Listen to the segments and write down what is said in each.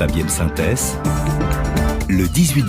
Fabienne Synthèse, le 18-20.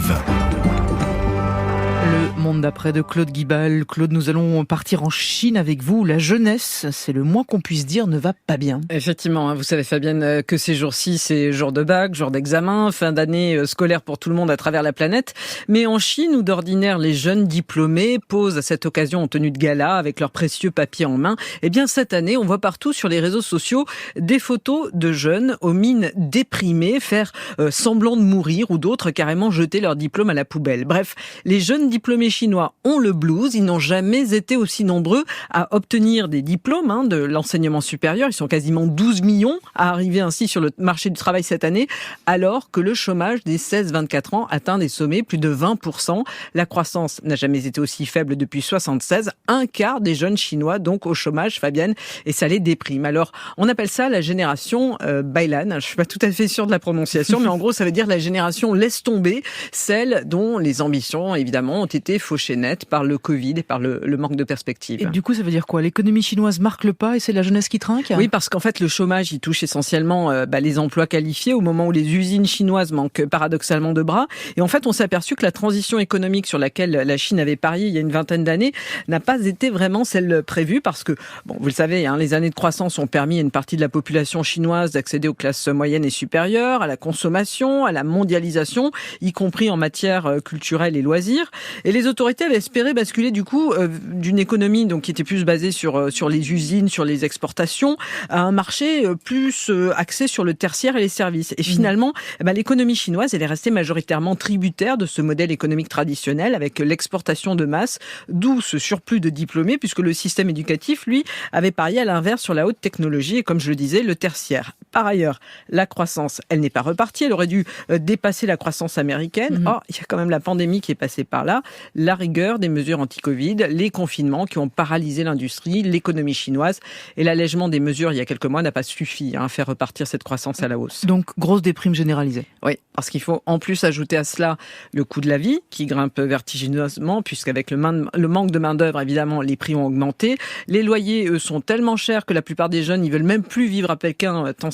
Le monde d'après de Claude Guibal. Claude, nous allons partir en Chine avec vous. La jeunesse, c'est le moins qu'on puisse dire, ne va pas bien. Effectivement, vous savez Fabienne que ces jours-ci, c'est jour de bac, jour d'examen, fin d'année scolaire pour tout le monde à travers la planète. Mais en Chine, où d'ordinaire les jeunes diplômés posent à cette occasion en tenue de gala avec leurs précieux papiers en main, eh bien cette année, on voit partout sur les réseaux sociaux des photos de jeunes aux mines déprimées faire semblant de mourir ou d'autres carrément jeter leur diplôme à la poubelle. Bref, les jeunes diplômés chinois ont le blues. Ils n'ont jamais été aussi nombreux à obtenir des diplômes de l'enseignement supérieur. Ils sont quasiment 12 millions à arriver ainsi sur le marché du travail cette année, alors que le chômage des 16-24 ans atteint des sommets, plus de 20%. La croissance n'a jamais été aussi faible depuis 1976. Un quart des jeunes chinois donc au chômage, Fabienne, et ça les déprime. Alors, on appelle ça la génération Bailan. Je suis pas tout à fait sûre de la prononciation, mais en gros, ça veut dire la génération laisse tomber, celle dont les ambitions, évidemment, ont été fauchées net par le Covid et par le manque de perspective. Et du coup, ça veut dire quoi? L'économie chinoise marque le pas et c'est la jeunesse qui trinque? Oui, parce qu'en fait, le chômage, il touche essentiellement les emplois qualifiés au moment où les usines chinoises manquent paradoxalement de bras. Et en fait, on s'est aperçu que la transition économique sur laquelle la Chine avait parié il y a une vingtaine d'années n'a pas été vraiment celle prévue parce que, bon, vous le savez, les années de croissance ont permis à une partie de la population chinoise d'accéder aux classes moyennes et supérieures, à la consommation, à la mondialisation, y compris en matière culturelle et loisirs. Et les autorités avaient espéré basculer du coup d'une économie donc qui était plus basée sur les usines, sur les exportations, à un marché plus axé sur le tertiaire et les services. Et finalement, l'économie chinoise, elle est restée majoritairement tributaire de ce modèle économique traditionnel avec l'exportation de masse, d'où ce surplus de diplômés, puisque le système éducatif, lui, avait parié à l'inverse sur la haute technologie et, comme je le disais, le tertiaire. Par ailleurs, la croissance, elle n'est pas repartie. Elle aurait dû dépasser la croissance américaine. Or, il y a quand même la pandémie qui est passée par là, la rigueur des mesures anti-Covid, les confinements qui ont paralysé l'industrie, l'économie chinoise et l'allègement des mesures il y a quelques mois n'a pas suffi à faire repartir cette croissance à la hausse. Donc, grosse déprime généralisée. Oui, parce qu'il faut en plus ajouter à cela le coût de la vie qui grimpe vertigineusement puisqu'avec le manque de main-d'œuvre, évidemment, les prix ont augmenté. Les loyers, eux, sont tellement chers que la plupart des jeunes, ils veulent même plus vivre à Pékin tant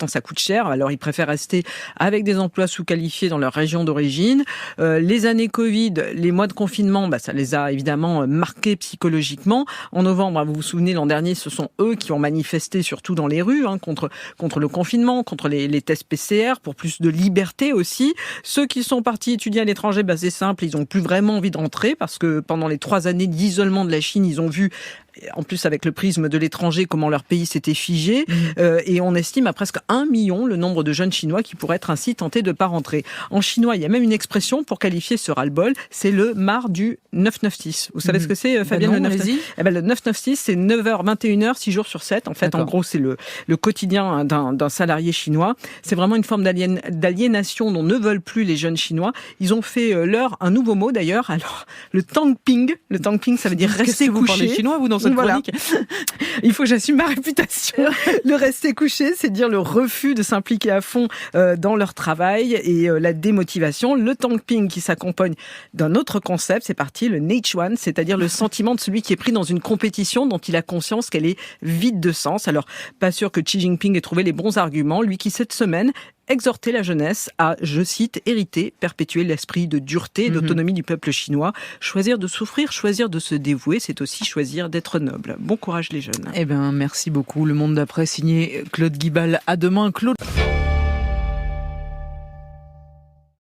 ça coûte cher. Alors, ils préfèrent rester avec des emplois sous-qualifiés dans leur région d'origine. Les années Covid, les mois de confinement, ça les a évidemment marqués psychologiquement. En novembre, vous vous souvenez, l'an dernier, ce sont eux qui ont manifesté surtout dans les rues contre le confinement, contre les tests PCR, pour plus de liberté aussi. Ceux qui sont partis étudier à l'étranger, c'est simple, ils n'ont plus vraiment envie de rentrer parce que pendant les 3 années d'isolement de la Chine, ils ont vu, en plus avec le prisme de l'étranger, comment leur pays s'était figé. Et on estime à presque 1 million le nombre de jeunes Chinois qui pourraient être ainsi tentés de ne pas rentrer. En chinois, il y a même une expression pour qualifier ce ras-le-bol, c'est le marre du 996. Vous savez ce que c'est, Fabienne, non, le 996? Le 996, c'est 9h, 21h, 6 jours sur 7. En fait, en gros, c'est le quotidien d'un salarié chinois. C'est vraiment une forme d'aliénation dont ne veulent plus les jeunes Chinois. Ils ont fait un nouveau mot d'ailleurs. Alors, le tangping. Le tangping, ça veut dire rester couché. Vous parlez chinois, vous, dans cette chronique? Il faut que j'assume ma réputation. Le rester couché, c'est dire le refus de s'impliquer à fond dans leur travail et la démotivation. Le tangping qui s'accompagne d'un autre concept, c'est parti, le Neichuan, c'est-à-dire le sentiment de celui qui est pris dans une compétition dont il a conscience qu'elle est vide de sens. Alors, pas sûr que Xi Jinping ait trouvé les bons arguments, lui qui cette semaine exhorter la jeunesse à, je cite, hériter, perpétuer l'esprit de dureté et d'autonomie du peuple chinois. Choisir de souffrir, choisir de se dévouer, c'est aussi choisir d'être noble. Bon courage les jeunes. Merci beaucoup. Le monde d'après, signé Claude Guibal. À demain, Claude.